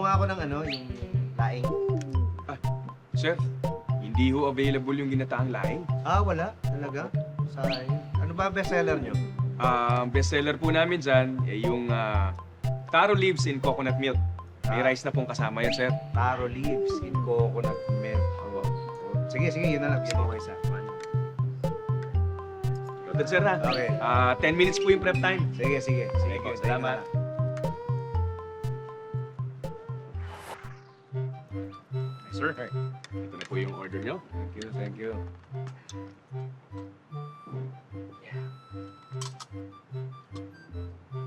Gumawa ako ng ano, yung laing. Sir, hindi ho available yung ginataang laing. Wala. Talaga? Sayang. Ano ba bestseller nyo? Bestseller po namin dyan, yung taro leaves in coconut milk. May rice na pong kasama yan, sir. Taro leaves in coconut milk. Oo. Sige, yun na lang. Sige, okay, isa. Noted, sir, ha? Okay. 10 minutes po yung prep time. Sige. Sige, po, salamat. Sir, ito na po yung order nyo. Thank you.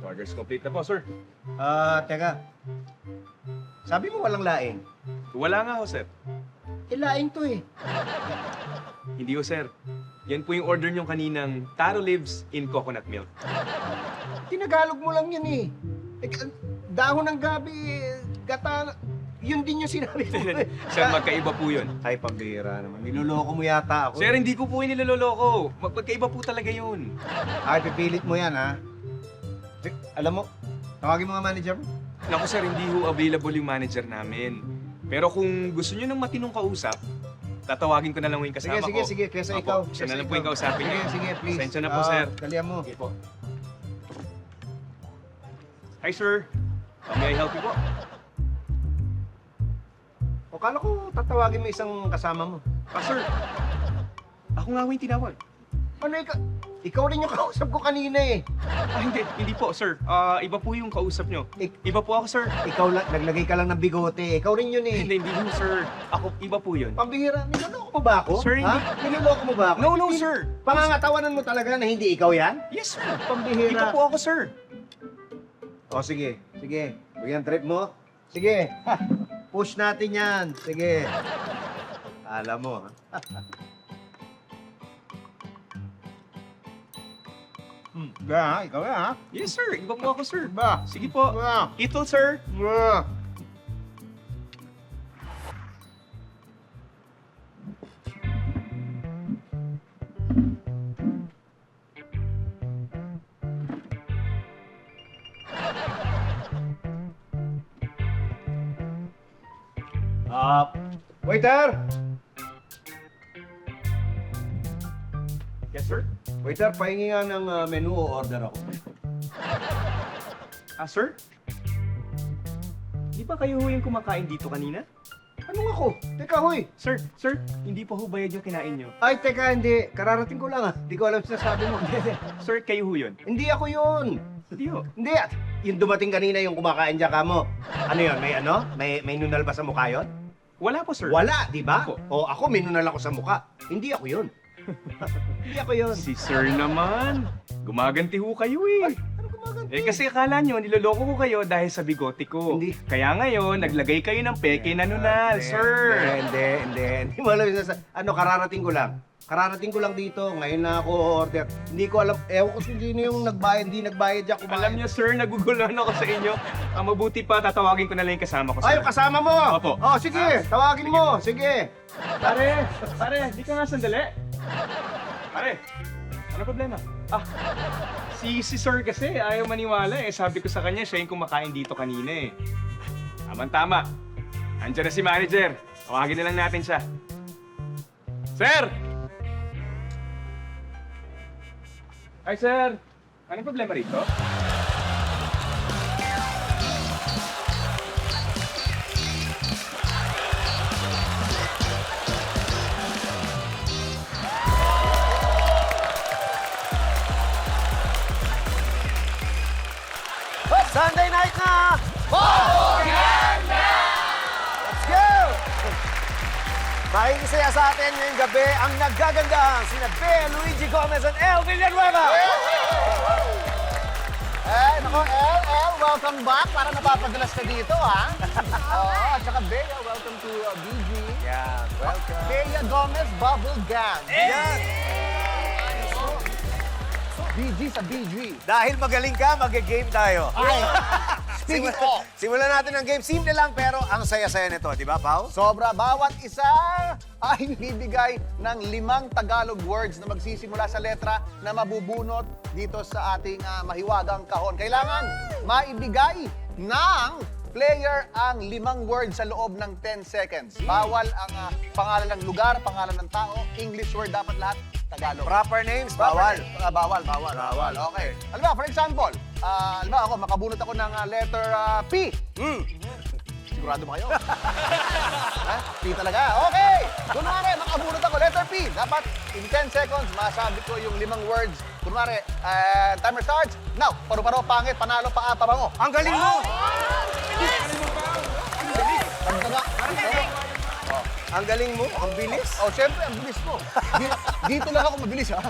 Order's complete na po, sir. Teka. Sabi mo walang laing. Wala nga ho, sir. Laing to eh. Hindi ho, sir. Yan po yung order nyo kaninang taro leaves in coconut milk. Tinagalog mo lang yan eh. Dahon ng gabi, gata, yun din yung sinabi ko. Sir, magkaiba po yun. Ay, pambihira naman. Niloloko mo yata ako. Sir, hindi ko po yung niloloko. Magkaiba po talaga yun. Ay, pipilit mo yan, ha? Alam mo, tawagin mo nga manager mo. Naku, sir, hindi ho available yung manager namin. Pero kung gusto nyo ng matinong kausap, tatawagin ko na lang yung kasama ko. Sige. Kesa Opo, ikaw. siya na lang po ikaw. yung kausapin niyo. Sige, please. Pasensya na po, sir. Dalihan mo. Sige po. Hi, sir. How may I help you po? O, kala ko tatawagin mo isang kasama mo. Sir. Ako nga ho yung tinawag. Ano, ikaw rin yung kausap ko kanina eh. Hindi po, sir. Iba po yung kausap nyo. Iba po ako, sir. Ikaw lang, naglagay ka lang ng bigote. Ikaw rin yun eh. Hindi po, sir. Ako, iba po yun. Pambihira, niloloko mo ba ako? Sir, hindi. Ha? Niloloko mo ba ako? No, sir. Pangangatawanan mo talaga na hindi ikaw yan? Yes, sir. Pambihira. Iba po ako, sir. O, sige. Bigyan trip mo. Sige. Ha. Push natin yan. Sige. Alam mo, ha? Ikaw yan, ha? Yes, sir. Iba po ako, sir. Ba? Sige po. Ba? Itol, sir. Ba? Waiter! Yes, sir. Waiter, pahingi nga ng menu o order ako. Sir? Di ba kayo ho yung kumakain dito kanina? Anong ako? Teka, hoy! Sir, hindi pa ho bayad yung kinain nyo. Ay, teka, hindi. Kararating ko lang, ha? Hindi ko alam sinasabi mo. Sir, kayo ho yun. Hindi ako yun. Hindi ho. Hindi. Yung dumating kanina yung kumakain dyan ka mo. Ano yun? May ano? May nunal ba sa mukha yun? Wala po, sir. Wala, di ba? Opo. O ako, may nunal ako sa mukha. Hindi ako yun. Hindi ako yun. Si sir naman. Gumaganti ho kayo eh. Ano gumaganti? Kasi akala nyo, niloloko ko kayo dahil sa bigote ko. Hindi. Kaya ngayon, naglagay kayo ng peke na nunal, sir. Hindi. Hindi mo alam yung ano, kararating ko lang. Kararating ko lang dito. Ngayon na ako order. Hindi ko alam. Ewan ko kung sino yung nagbayad. Hindi nagbayad dyan. Kumain. Alam nyo, sir, naguguluhan ako sa inyo. Ang mabuti pa, tatawagin ko na lang yung kasama ko, sir. Ay, yung kasama mo! Opo. Oh, sige. Tawagin mo. Sige. Pare, di ka nga sandali. Pare, ano problema? Si sir kasi ayaw maniwala eh. Sabi ko sa kanya, siya yung kumakain dito kanina eh. Tama. Andiyan na si manager. Tawagin na lang natin siya. Sir! Ay, sir. Anong problema rito? Sunday night na! Let's go! Makikisaya sa atin ngayong gabi ang nagagandahang sina Bea Luigi Gomez and El Villanueva! Nako, El, welcome back. Para napapadalas ka dito, ha? Oo, at saka Bea, welcome to BG. Yeah, welcome. Bea Gomez, Bubble Gang. Yan! BG sa BG. Dahil magaling ka, mag-game tayo. Ay, speaking of, Simulan natin ang game. Simple lang pero ang saya-saya nito, di ba, Pao? sobra, bawat isa ay bibigay ng 5 Tagalog words na magsisimula sa letra na mabubunot dito sa ating mahiwagang kahon. Kailangan maibigay ng player ang 5 words sa loob ng 10 seconds. Bawal ang pangalan ng lugar, pangalan ng tao, English word dapat lahat, Tagalog. Proper names, bawal. Bawal. Okay. Alam mo, for example, alam mo ako, makabunot ako ng letter P. Sigurado ba kayo? Ha? P talaga. Okay! Kunwari, makabunot ako, letter P. Dapat, in 10 seconds, masabi ko yung 5 words. Kunwari, timer starts. Now, paru-paro, pangit, panalo, paa, pabango. Ang galing mo! Ang galing mo, ang bilis. Oh, syempre, ang bilis ko. Dito lang ako mabilis, ha?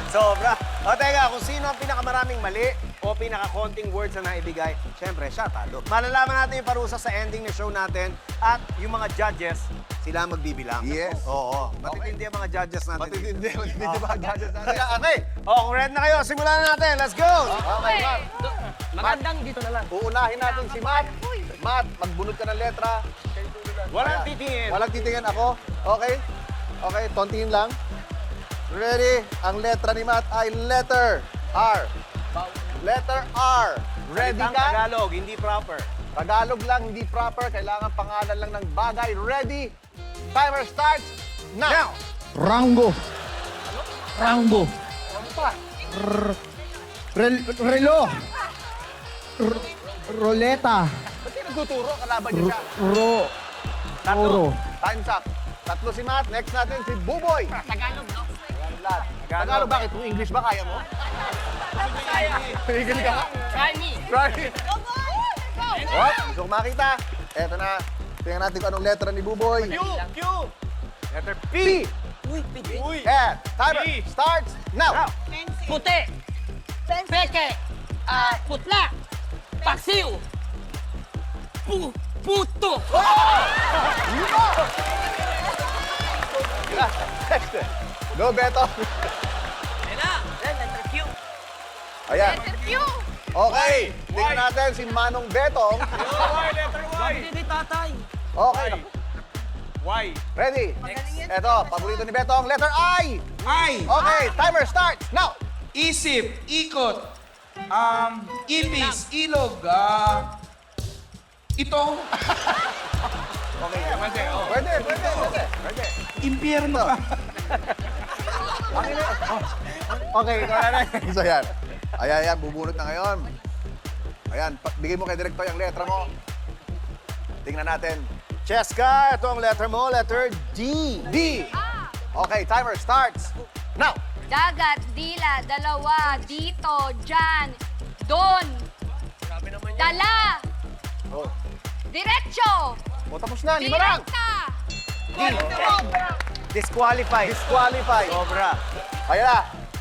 Sobra. O teka, kung sino ang pinakamaraming mali o pinakakonting words na naibigay, syempre, siya talo. Malalaman natin yung parusa sa ending ng show natin at yung mga judges, sila ang magbibilang. Yes. Oo. Matitindi ang mga judges natin. Matitindi ba ang gadget natin? Okay. O, kung ready na kayo, simulan na natin. Let's go! Okay, Matt. Magandang dito na lang. Uunahin natin si Matt. Matt, magbunot ka ng letra. Walang Ayan. titingin. Walang titingin ako. Okay? Okay, tontingin lang. Ready? Ang letra ni Matt ay letter R. Letter R. Ready Salitang ka? Tagalog, hindi proper. Tagalog lang, hindi proper. Kailangan pangalan lang ng bagay. Ready? Timer starts now. Rango. Rango. Ano pa? Relo. Roleta. Ba't yung nagtuturo? Kalaban niyo siya. Oro. Time's up. Tatlo si Matt. Next natin si Buboy. Tagalog, no? Lahat. Tagalog, bakit? Kung English ba kaya mo? English ka? Try me. Right. What? Gusto ko makita. Eto na. Tingnan natin kung anong letra ni Buboy. Q! Letter P! P. Uy, piti. Uy! And timer P. starts now. Puti. Peke. Putla. Paksiw. Puto. Next. Go, Beto. Letter Q. Ayan. Q. Okay. Tingnan natin si Manong Betong. Y! Letter Y! Hindi, tatay. Okay. Y! Ready? Eto, paborito ni Betong. Letter I. Ay, Okay. Timer starts now. isip, ikot, ipis, ilog, ito, Okay. Kasi, oh. Pwede. impyerno pa. Okay, ikaw na. So yan. Ayan, bubunot na ngayon. Ayan, bigay mo kay Director yung letra mo. Tingnan natin. Cheska, ito ang letter mo, letter D. D. Okay, timer starts now. Dagat, dila, dalawa, dito, dyan, don, dala, Oh. diretso, O, tapos na. Lima lang. direkta. Disqualified. Disqualify. Sobra. Ayan na.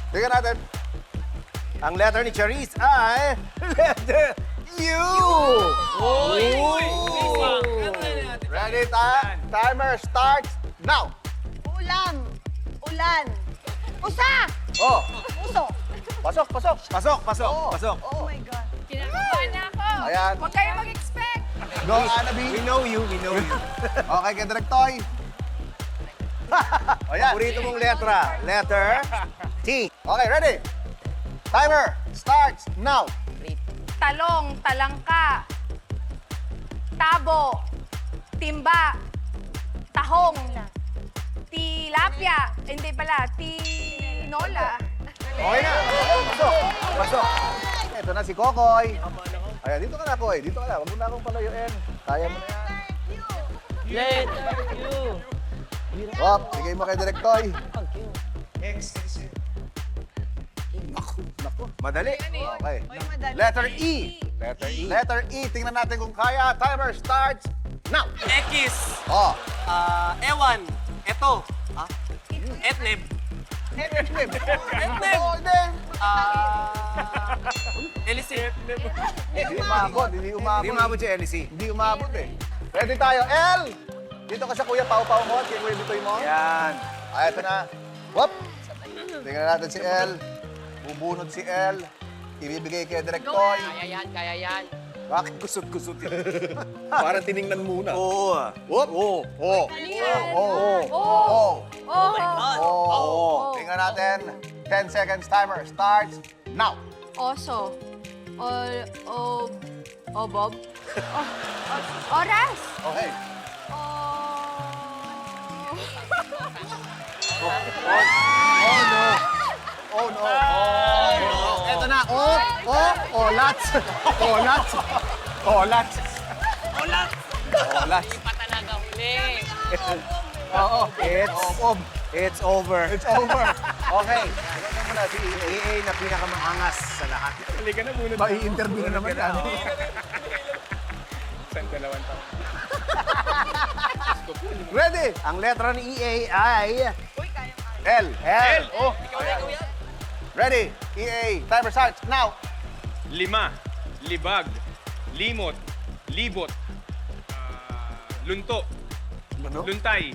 Tingnan natin. Ang letter ni Charisse ay letter U. Ready? Timer starts now. Ulam, ulan, usa, Oh, uso. pasok. Pasok. Oh my God. Kinakabahan na ako. Ayan. Huwag kayo mag-expect. Go, Anna B. We know you. Okay, kay Directoy. Ayan. Paborito mong letra, letter T. Okay, ready? Timer starts now. Talong, talangka, tabo, timba, tahong, tilapia, hindi pala, tinola. Okay na. Pasok. Ito na si Kokoy. Ayan, dito ka na, Koy. Dito ka na. Huwag mo na akong palayuin. Kaya mo na yan. Letter Q. Hop, bigay mo kay Directoy. Madali. Okay. Letter E. Letter E. Tingnan natin kung kaya. Timer starts now. X. Oh. Ewan. Eto. Etneb. Etneb. Etneb. Oh, hindi. Elisir. Hindi umabot. Hindi umabot si Elsie. Hindi umabot eh. Ready tayo. L. Dito ka sa Kuya Pau-Pau mo at kay Kuya Bitoy mo. Yan. Ay, ito na. Whoop. Tingnan natin si L. Bubunot si L. Ibibigay kay Directoy. Kaya yan. Bakit kusot-kusot yun? Parang tiningnan muna. Oo. Whoop. Oh. Oh. Oh. Oh! Oh. Oh! Oh. Tingnan natin. 10 seconds timer starts now. Oso. Bob. Oras. Okay. Oh no. Eto na. Olats. Olats. Olats. Olats. Hindi pa talaga huli. Oo. It's over. It's over. Okay. Ano muna si AA na pinakamaangas sa lahat. Halika na muna. Mai-interview na naman yan. San dalawang taon. Ready? Ang letra ni EA ay L. L. Oh, Ready? EA. Timer starts now. 5, libag, limot, libot, lunto, luntay,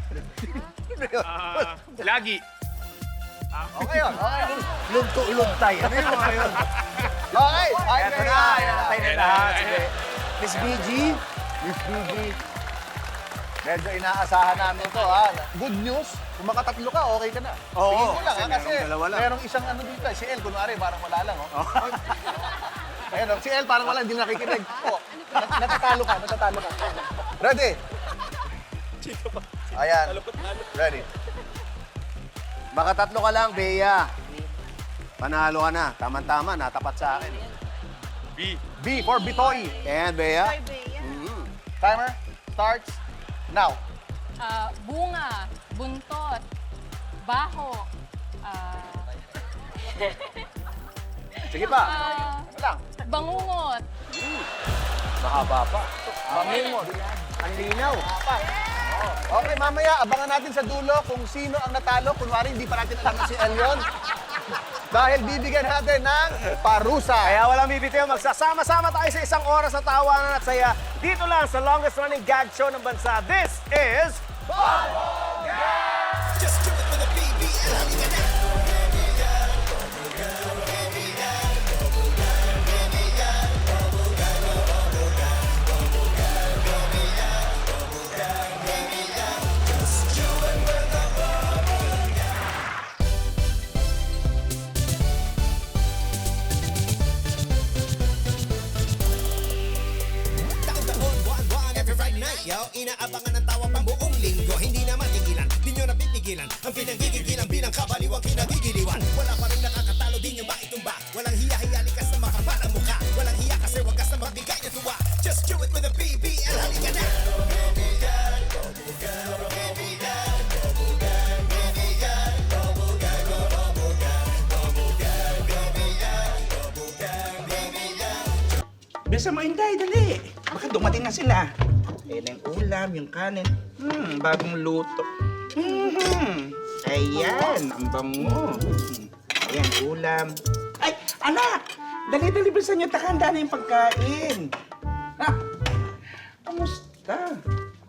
lagi. Okay yun. Okay yun. Lunto-luntay. Ano yung mga yun? Okay. Ay, Eto na. Natay na lahat. Sige. Miss BG. Miss BG. Medyo inaasahan namin ito, ha? Good news, kung makatatlo ka, okay ka na. Oo, Tingin ko lang, kasi ha? Kasi merong dalawa lang. merong isang ano dito, si El, kunwari, parang wala lang, oh. Ayun, oh, si El, parang wala, hindi nakikinig. Oh, natatalo ka. Ready? Ayan. Ready. Makatatlo ka lang, Bea. Panalo ka na. Tama-tama, natapat sa akin. B, B for Bitoy. And Bea? Timer starts now. Bunga. Buntot. Baho. Sige pa. Ano lang? Bangungot. Mahaba pa. Bangungot. Ang linaw. Okay, mamaya, abangan natin sa dulo kung sino ang natalo. Kunwari, hindi pa natin alam na si El yun. Dahil bibigyan natin ng parusa. Kaya walang bibitiw, magsasama-sama tayo sa isang oras na tawanan at saya dito lang sa longest running gag show ng bansa. This is... Taon-taon, buwan-buwan, every Friday night, yo. Inaabangan ng tawa pang buong linggo. Hindi na matigilan, di nyo napipigilan. Ang pinanggigigilan bilang kabaliwang kinagigiliwan. Wala pa rin nakakatalo, di nyo maitumba. Walang hiya-hiya, likas na makapal ang mukha. Walang hiya kasi wagas na magbigay na tuwa. Just do it with a BBL, halika na. Bisa mo, Inday, dali. Baka dumating na sila. Ayan ang ulam, yung kanin. Bagong luto. Ayan, ang bango. Ayan, ulam. Ay, anak! Dali-dali, bilisan niyo. Takanda na yung pagkain. Ha? Kamusta?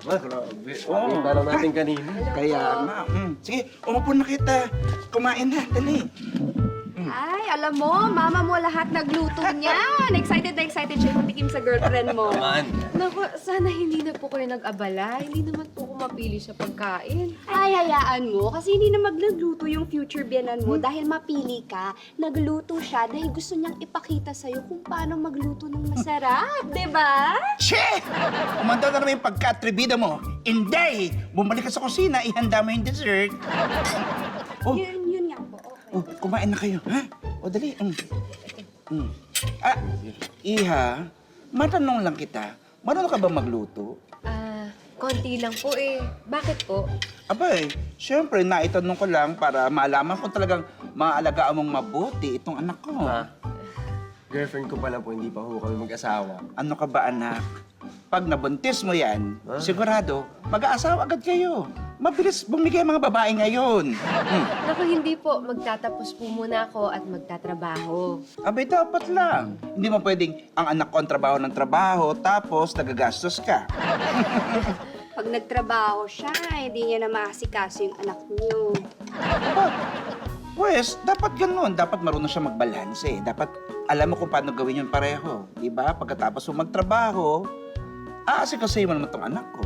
Grabe. Oo. Parang natin kanina. Kaya nga. Sige, umupo na kita. Kumain na, dali. Ay, alam mo, mama mo lahat nagluto niyan. Excited na excited siya patikim sa girlfriend mo. Naman. Naku, sana hindi na po kayo nag-abala. Hindi naman po ako mapili sa pagkain. Ay, hayaan mo. Kasi hindi na magluto yung future biyanan mo dahil mapili ka. Nagluto siya dahil gusto niyang ipakita sa'yo kung paano magluto ng masarap. Diba? Che! Umanda na naman yung pagka-atribida mo. Inday! Bumalik ka sa kusina, ihanda mo yung dessert. Oh, Yun nga po. Okay. kumain na kayo, ha? O, dali. Ah, Iha, matanong lang kita. Marunong ka ba magluto? Konti lang po eh. Bakit po? Abay, syempre, naitanong ko lang para malaman kung talagang maaalagaan mong mabuti itong anak ko. Girlfriend ko pala po, hindi pa ho kami mag-asawa. Ano ka ba, anak? Pag nabuntis mo yan, sigurado, mag-aasawa agad kayo. Mabilis bumigay ang mga babae ngayon. Naku, hindi po. Magtatapos po muna ako at magtatrabaho. Abay, dapat lang. Hindi mo pwedeng ang anak ko ang trabaho ng trabaho, tapos nagagastos ka. Pag nagtrabaho siya, hindi niya na maasikaso yung anak niyo. Pues, dapat ganun. Dapat marunong siya magbalanse. Dapat alam mo kung paano gawin yun pareho. Diba? Pagkatapos mo magtrabaho, aasikasuhin mo naman tong anak ko.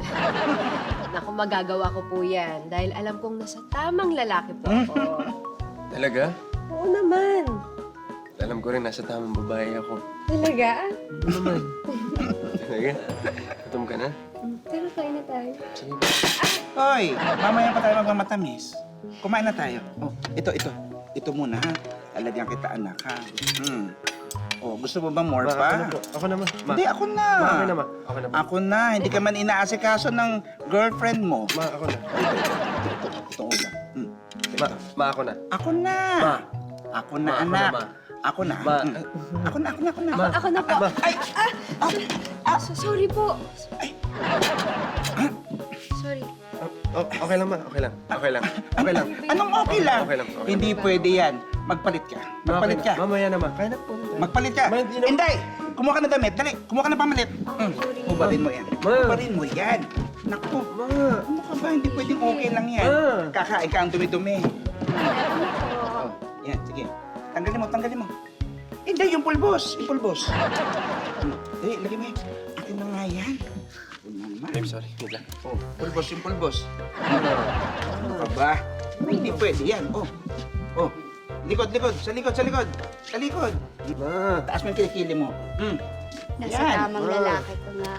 Naku, magagawa ko po yan dahil alam kong nasa tamang lalaki po ako. Talaga? Oo naman. Alam ko rin, nasa tamang babae ako. Talaga? Ano naman? Sige. Gutom ka na? Pero kain na tayo. Sige. Hoy, mamaya pa tayo magmamatamis. Kumain na tayo. Oh, ito. Ito muna, ha? Lalagyan kita, anak, ha? Oh, gusto mo ba more Ma, pa? ako na po. Ako na, ma. Ma. Hindi, ako na. Ma, okay na, ma. Okay na, ma. Ako na. Hindi ka man inaasikaso ng girlfriend mo. Ma, ako na. Itong ulam. Ma, ako na. Ako na. Ma. Ako na, Ma, ako anak. na, ma. Ako na. Ma. Ako na. Ako na po. Sorry po. Sorry. Okay lang, ma. Okay lang. Okay lang. Okay lang. Anong okay lang? Okay lang. Hindi pwede yan. Magpalit ka. Magpalit ka. Mamaya na, ma. Kaya na po. Magpalit ka. Ma, hindi na- Hindi! Kumuha ka ng damit. Dali, kumuha ka ng pamalit. Hubarin mo yan. Ma. Hubarin mo yan. Naku, Ma. ano ka ba? Hindi pwedeng okay lang yan. Ma. Kakain ka ang dumi-dumi. Oh, yan, sige. Tanggalin mo. Hindi, yung pulbos. Dali, lagay mo yan. Akin na nga yan. Ano naman? Babe, sorry. Wait lang. Oh, yung pulbos. Ano ka ba? Hindi pwede yan. Oh. Likod. Sa likod. Ma. Taas mo yung kilikili mo. Nasa Yan. tamang lalaki ka nga.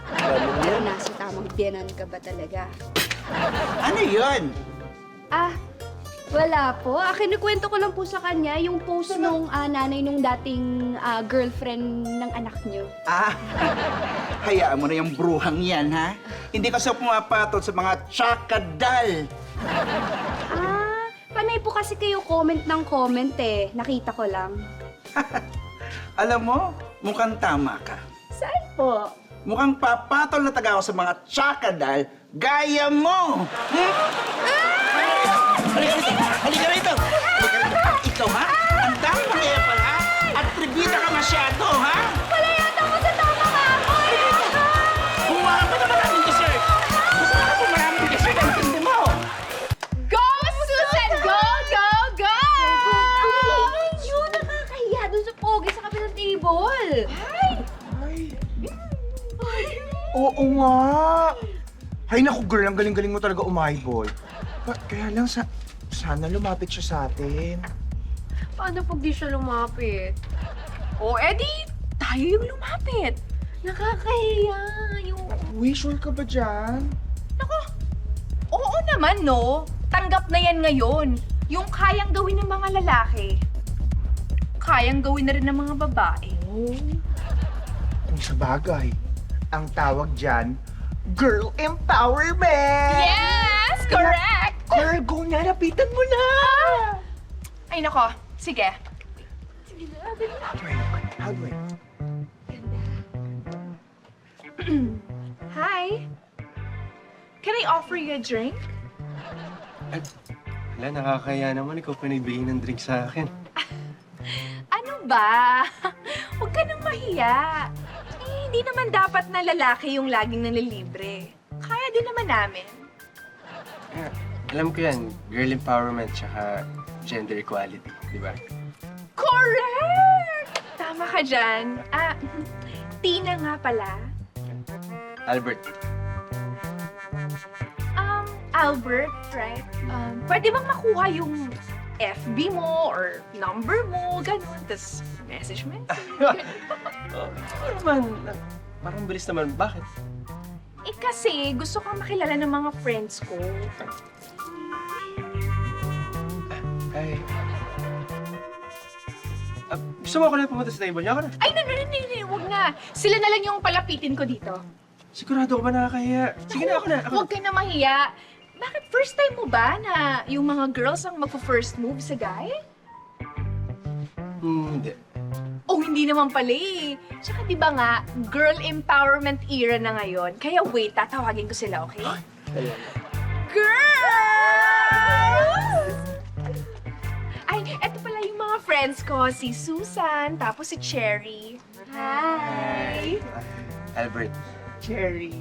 Pero nasa tamang biyanan ka ba talaga? Ano yun? Wala po. Kinukwento ko lang po sa kanya yung post nung nanay nung dating girlfriend ng anak niyo. Hayaan mo na yung bruhang yan, ha? Hindi kasi pumapatol sa mga tsakadal. Panay po kasi kayo comment ng comment eh. Nakita ko lang. Alam mo, mukhang tama ka. Saan po? Mukhang papatol na taga ako sa mga tsakadal gaya mo. Halika rito. Ikaw, ha? Ang dami mo kaya pala, ha? At tribida ka masyado, ha? Wala yata ako sa tama ka ako Kumuha ka na maraming dessert. Intindi mo. Go, Susan! Go! Medyo nakakahiya dun sa pogi sa kabilang table. Oo nga! Hay naku, girl, ang galing-galing mo talaga umahibol. Kaya lang, sana lumapit siya sa atin. Paano pag di siya lumapit? O, edi, tayo yung lumapit. Nakakahiya yung... Uy, sure ka ba dyan? Nako, oo naman, no? Tanggap na yan ngayon. Yung kayang gawin ng mga lalaki, kayang gawin na rin ng mga babae. Kung sa bagay, ang tawag dyan, girl empowerment! Yes! Correct! Girl, go na, lapitan mo na! Ay, nako. Sige. How do I? Hi. Can I offer you a drink? Wala, nakakaya naman. Ikaw pa nagbigay ng drink sa akin. Ano ba? Huwag ka nang mahiya. Hindi naman dapat na lalaki yung laging nanlilibre. Kaya din naman namin. Alam ko yan. Girl empowerment tsaka gender equality. Di ba? Correct! Tama ka dyan. Tina nga pala. Albert. Albert, right? Pwede bang makuha yung FB mo or number mo, ganun. Tapos message. Ano naman? Parang bilis naman. Bakit? Kasi gusto kang makilala ng mga friends ko. Ay. Gusto mo ako na pumunta sa table niya? Ako na. Ay, no, huwag na. Sila na lang yung palapitin ko dito. Sigurado ka ba nakakahiya? Sige na, ako na. Huwag ka na mahiya. Bakit first time mo ba na yung mga girls ang magpo-first move sa guy? Hindi. Oh, hindi naman pala eh. Tsaka di ba nga, girl empowerment era na ngayon. Kaya wait, tatawagin ko sila, okay? Girls! Ay, eto pala yung mga friends ko. Si Susan, tapos si Cherry. Hi! Albert. Cherry.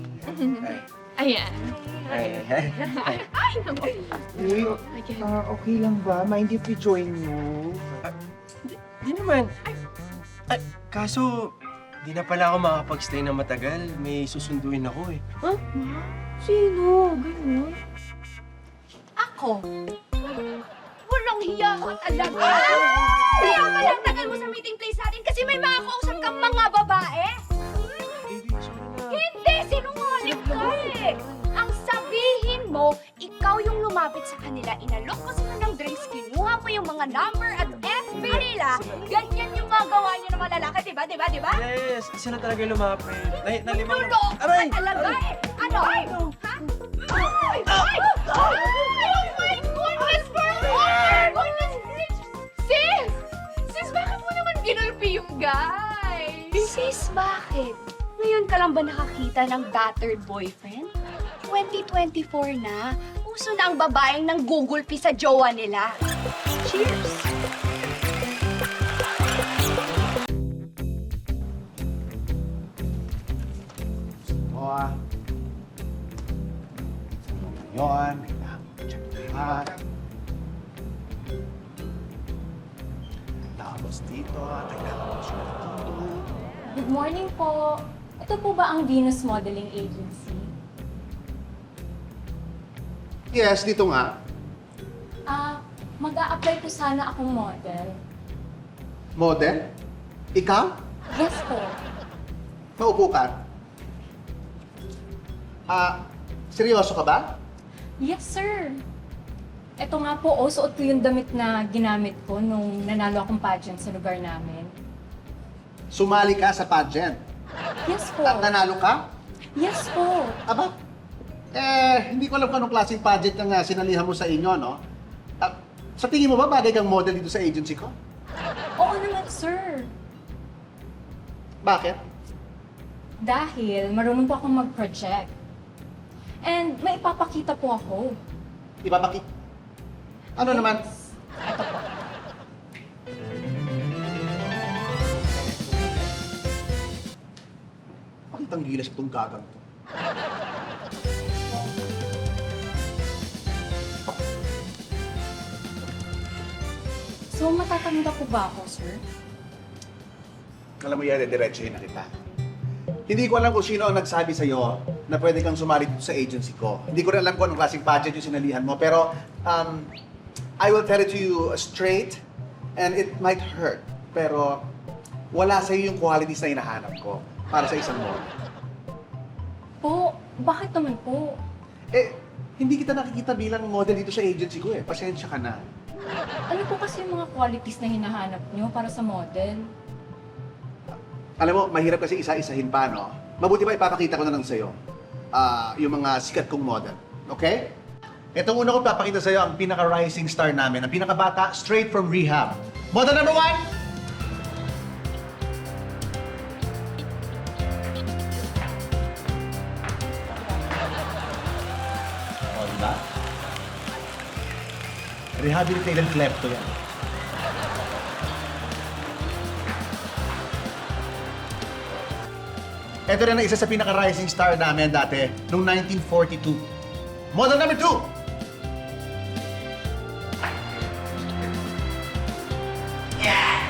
Ayan. Ay. Ay, naku. Uy, Ayan. okay lang ba? Mind if we join you? Di naman. Ay, kaso, di na pala ako makapag-stay na matagal. May susunduin ako eh. Sino? Ganun? Ako? Walang hiya ka talaga. Kaya pala tagal mo sa meeting place natin kasi may mga kausap kang mga babae. Baby, sorry na. lumapit sa kanila, inalok mo sila ng drinks, kinuha mo yung mga number at FB nila. Ganyan yung mga gawa niyo ng mga lalaki, diba? Yes, sila talaga yung lumapit. Nalimang... Nuloko ka talaga eh! Ano? Ha? Ay! Oh my goodness, Bernard! Goodness gracious! Sis! Sis, bakit mo naman ginulpi yung guy? Sis, bakit? Ngayon ka lang ba nakakita ng battered boyfriend? 2024 na, uso na ang babaeng nang gugulpi sa jowa nila. Cheers! Mo, Yun. Tapos dito, kailangan mo siya dito. Good morning po. Ito po ba ang Venus Modeling Agency? Yes, dito nga. Mag-a-apply po sana akong model. Model? Ikaw? Yes po. Maupo ka? Seryoso ka ba? Yes, sir. Ito nga po, suot ko yung damit na ginamit ko nung nanalo akong pageant sa lugar namin. Sumali ka sa pageant. Yes po. At nanalo ka? Yes po. Aba? Hindi ko alam kung anong klaseng pageant ang sinalihan mo sa inyo, no? Sa tingin mo ba bagay kang model dito sa agency ko? Oo naman, sir. Bakit? Dahil marunong po akong mag-project. And may ipapakita po ako. Ipapakita. Ano naman? Ito po. Bakit ang gilas itong gagang to? So, matatanggap po ba ako, sir? Alam mo yan, diretsuhin na kita. Hindi ko alam kung sino ang nagsabi sa'yo na pwede kang sumali dito sa agency ko. Hindi ko rin alam kung anong klaseng pageant yung sinalihan mo. Pero, I will tell it to you straight, and it might hurt. Pero, wala sa'yo yung qualities na hinahanap ko para sa isang model. Po, bakit naman po? Hindi kita nakikita bilang model dito sa agency ko eh. Pasensya ka na. Ano po kasi yung mga qualities na hinahanap nyo para sa model? Alam mo, mahirap kasi isa-isahin pa, no? Mabuti pa ipapakita ko na lang sa'yo yung mga sikat kong model. Okay? Itong una ko papakita sa'yo ang pinaka-rising star namin, ang pinaka-bata, straight from rehab. Model number 1! O, diba? Rehabilitated klepto yan. Ito rin ang isa sa pinaka-rising star namin dati, noong 1942. Model number 2! Yan.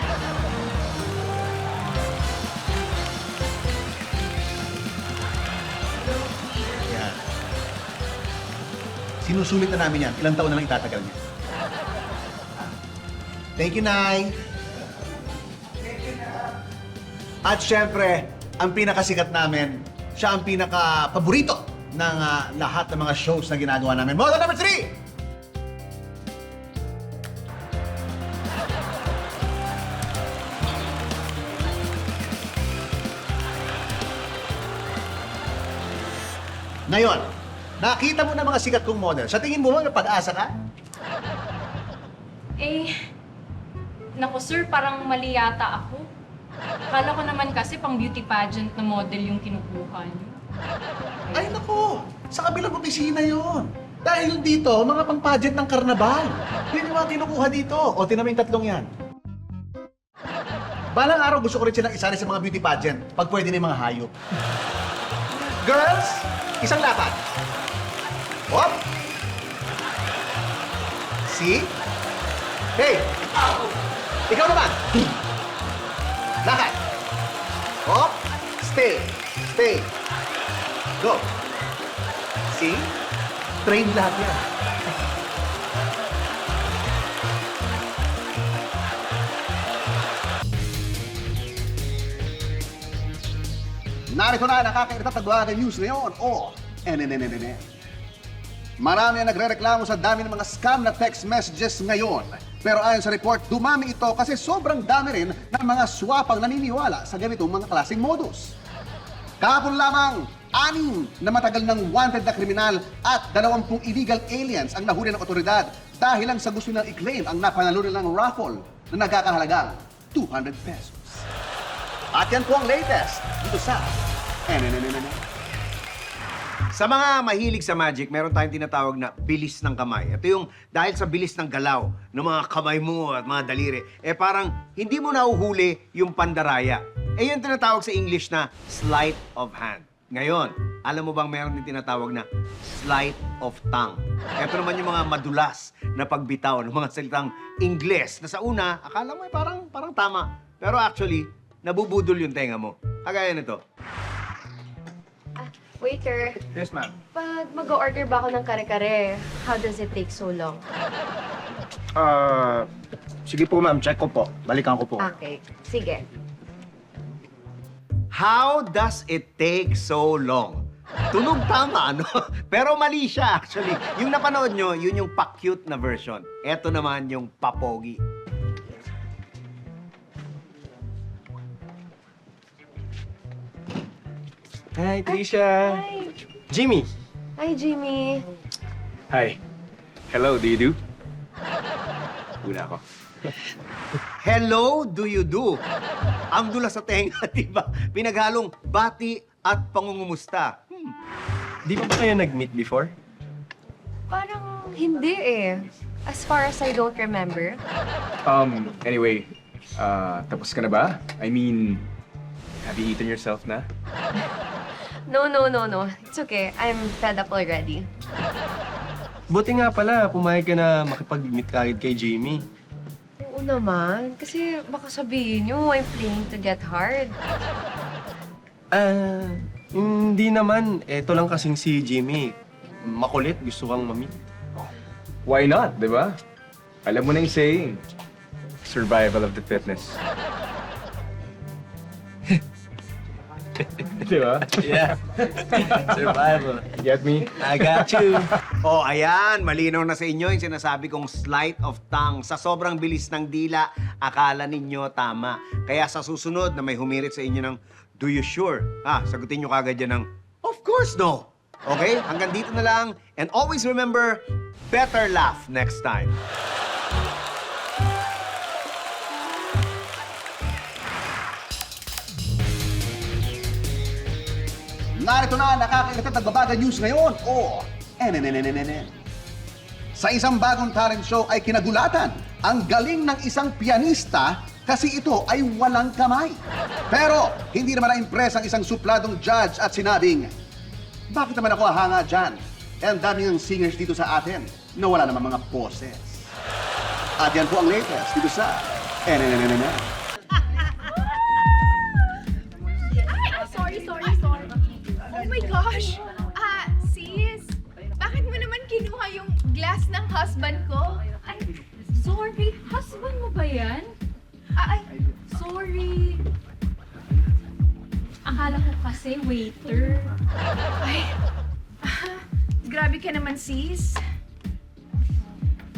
Sinusulit na namin yan. Ilang taon na lang itatagal niya. Thank you, Nay. At syempre, ang pinakasikat namin, siya ang pinaka-paborito ng lahat ng mga shows na ginagawa namin. Model number 3! Ngayon, nakita mo na mga sikat kong model. Sa tingin mo ba may pag-asa ka? Naku sir, parang mali yata ako. Akala ko naman kasi pang beauty pageant na model yung kinukuha niyo. Ay nako, sa kabilang opisina yon. Dahil yung dito, mga pang-pageant ng karnabal. Yun yung mga kinukuha dito. O, tinamay yung tatlong yan. Balang araw gusto ko rin silang isali sa mga beauty pageant pag pwede na yung mga hayop. Girls, isang lakad. Hop! See? Hey! Ikaw naman! Lakad! Hop! Stay! Stay! Go! See? Train lahat yan. Narito na nakakairita tagwagan news ngayon. NNNNN. Marami ang nagre-reklamo sa dami ng mga scam na text messages ngayon. Pero ayon sa report, dumami ito kasi sobrang dami rin ng mga swapang naniniwala sa ganitong mga klaseng modus. Kahapon lamang, 6 na matagal ng wanted na kriminal at 20 illegal aliens ang nahuli ng otoridad dahil lang sa gusto nilang i-claim ang napanalo nilang raffle na nagkakahalagang 200 pesos. At yan po ang latest dito sa Sa mga mahilig sa magic, meron tayong tinatawag na bilis ng kamay. Ito yung dahil sa bilis ng galaw ng mga kamay mo at mga daliri, parang hindi mo nahuhuli yung pandaraya. Yung tinatawag sa English na sleight of hand. Ngayon, alam mo bang meron din tinatawag na sleight of tongue? Ito naman yung mga madulas na pagbitaw ng mga salitang Ingles na sa una, akala mo parang tama. Pero actually, nabubudol yung tenga mo. Kagaya nito. Waiter, Yes, ma'am. pag mag-order ba ako ng kare-kare, how does it take so long? Sige po, ma'am. Check ko po. Balikan ko po. Okay, sige. How does it take so long? Tunog tama, ano? Pero mali siya, actually. Yung napanood nyo, yun yung pa-cute na version. Ito naman yung papogi. Hi, Trisha. Hi. Jimmy. Hi, Jimmy. Hi. Hello, do you do? Una ako. Hello, do you do? Ang dula sa tenga, di ba? Pinaghalong bati at pangungumusta. Di ba kayo nag-meet before? Parang hindi eh. As far as I don't remember. Anyway, tapos ka na ba? I mean, have you eaten yourself na? No. It's okay. I'm fed up already. Buti nga pala, pumayag ka na makipag-meet kagad kay Jamie. Oo naman. Kasi baka sabihin nyo, I'm playing to get hard. Hindi naman. Eto lang kasing si Jimmy. Makulit, gusto kang ma-meet. Why not, di ba? Alam mo na yung saying. Survival of the fittest. Di ba? Yeah. Survival. Get me? I got you. Oh, ayan, malinaw na sa inyo yung sinasabi kong sleight of tongue. Sa sobrang bilis ng dila, akala ninyo tama. Kaya sa susunod na may humirit sa inyo ng, do you sure? Sagutin nyo kagad yan ng, of course no. Okay? Hanggang dito na lang. And always remember, better laugh next time. Narito na ang nakakaingat at nagbabaga news ngayon. Sa isang bagong talent show ay kinagulatan ang galing ng isang pianista kasi ito ay walang kamay. Pero hindi naman na-impress ang isang supladong judge at sinabing, bakit naman ako hanga dyan? And dami ng singers dito sa atin na wala naman mga boses. At yan po ang latest dito sa Sorry. Oh my gosh! Sis, bakit mo naman kinuha yung glass ng husband ko? Ay, sorry. Husband mo ba yan? Sorry. Akala ko kasi waiter. Grabe ka naman, sis.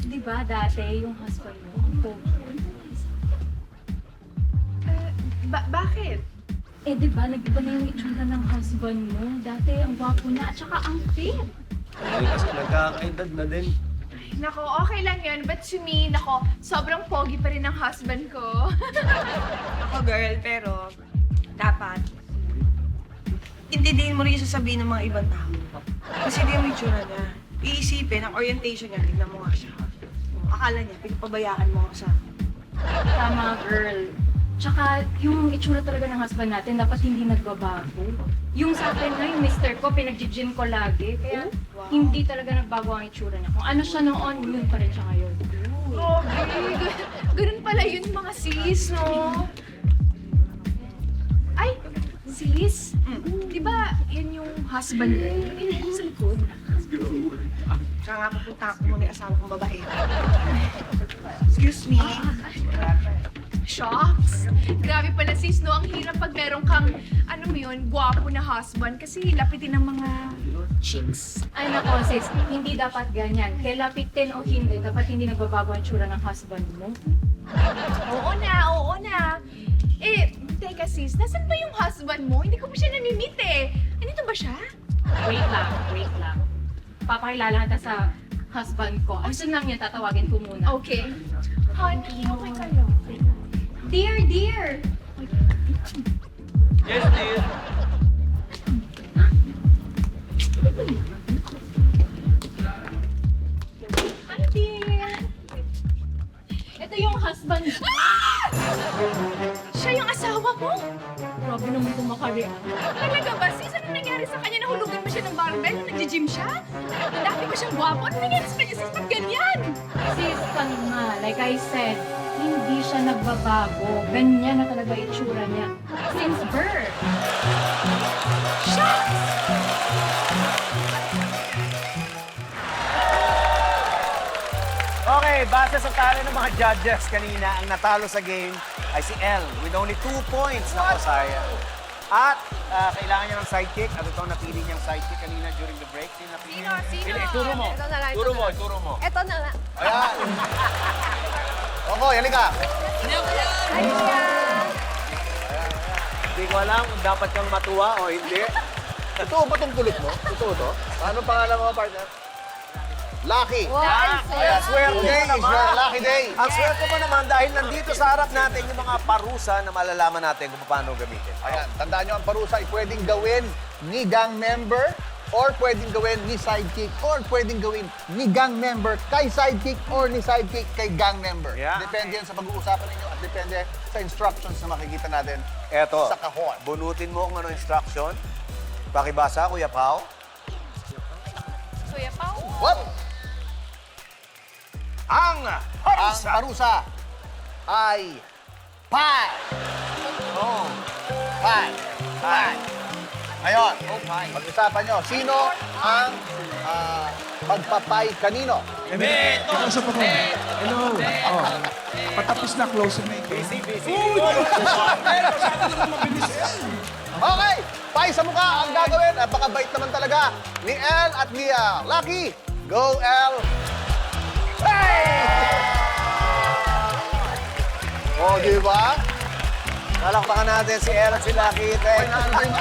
Di ba dati yung husband mo? Ang pogi. Bakit? Di ba nag-iba na yung itsura ng husband mo? Dati ang gwapo niya at saka ang fit. Kasi nagkakaedad na din. Nako, okay lang yun. But to me, sobrang pogi pa rin ang husband ko. Ako girl, pero dapat intindihin mo rin yung sasabihin ng mga ibang tao. Kasi di yung itsura niya. Iisipin, ang orientation niya, tignan mo nga siya. Akala niya, pinapabayaan mo ako sa... Tama, girl. Tsaka, yung itsura talaga ng husband natin, dapat hindi nagbabago. Yung sa akin nga, yung mister ko, pinag-gym ko lagi. Kaya, hindi talaga nagbago ang itsura niya. Kung ano siya noon, yun pa rin siya ngayon. Grabe. Ganun pala yun, mga sis, no? Ay, sis? Di ba yan yung husband ko? Sa likod. Kaya nga pupunta ako muna yung asawa kong babae. Excuse me. Shucks! Grabe pala sis, no? Ang hirap pag meron kang, ano mo yun, gwapo na husband kasi lapitin ng mga chicks. Ay nako sis, hindi dapat ganyan. Kaya lapitin o hindi, dapat hindi nagbabago ang tsura ng husband mo. Oo na. Eh, teka sis, nasan ba yung husband mo? Hindi ko pa siya namimit eh. Andito ba siya? Wait lang. Papakilala kita sa husband ko. Ang lang niya, tatawagin ko muna. Okay. Honey, okay kayo. Dear! Yes, dear. Hi, dear! Ito yung husband ko. Siya yung asawa mo? Grabe naman kung makareact. Talaga ba sis? Ano nangyari sa kanya? Nahulugan ba siya ng barbell? Nag-gym siya? Dati ba siyang gwapo? Ano nangyari sa kanya sis? Ba't ganyan? Sis, kalma. Like I said, hindi siya nagbabago. Ganyan na talaga itsura niya. Since birth. Okay, base sa talo ng mga judges kanina, ang natalo sa game ay si Elle with only 2 points na sayang. At kailangan niya ng sidekick at ito ang napili niyang sidekick kanina during the break. Sino napili? Sino? Turo mo. Ito na lang, Turo mo. Ito na lang. Ayan. Okoy, halika. Hindi ko alam kung dapat kang matuwa o hindi. Totoo ba itong kulit mo? Totoo to? Ano pangalan mo, partner? Lucky. Kaya swerte Today is your lucky day. Ang swerte mo naman dahil nandito sa harap natin yung mga parusa na malalaman natin kung paano gamitin. Ayan, tandaan nyo, ang parusa ay pwedeng gawin ni gang member or pwedeng gawin ni sidekick or pwedeng gawin ni gang member kay sidekick or ni sidekick kay gang member. Yeah. Depende yan sa pag-uusapan ninyo at depende sa instructions na makikita natin Eto, sa kahon. bunutin mo kung ano instruction. Pakibasa, Kuya Pao. Kuya Pao. What? Ang Ang parusa. parusa ay pie. Oh. Pie. Pie. Ngayon, pag-usapan nyo, sino ang magpapay kanino? Kausap ako. Hello. Oh. Patapos na, close na ito. Busy. Okay, pie sa mukha ang gagawin. Napakabait naman talaga ni Elle at ni Lucky. Go, Elle. Hey! Oh, di ba? Palakpakan natin si Elle at si Lucky. Okay daw si Lucky.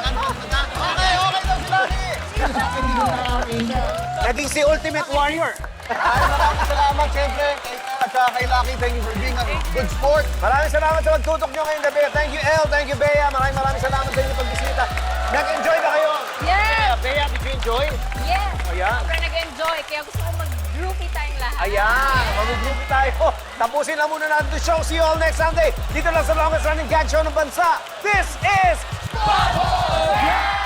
Naging si Ultimate Warrior. Maraming salamat, siyempre, kay Elle at kay Lucky. Thank you for being a good sport. Maraming salamat sa pagtutok nyo ngayong gabi. Thank you, Elle. Thank you, Bea. Maraming salamat sa inyong pagbisita. Nag-enjoy ba kayo? Yes! Bea, did you enjoy? Yes! Ayan. Sobrang nag-enjoy. Kaya gusto ko mag-groupie tayong lahat. Ayan, mag-groupie tayo. Tapusin na muna natin the show. See you all next Sunday. Dito lang sa longest running gag show ng bansa. This is Bubble!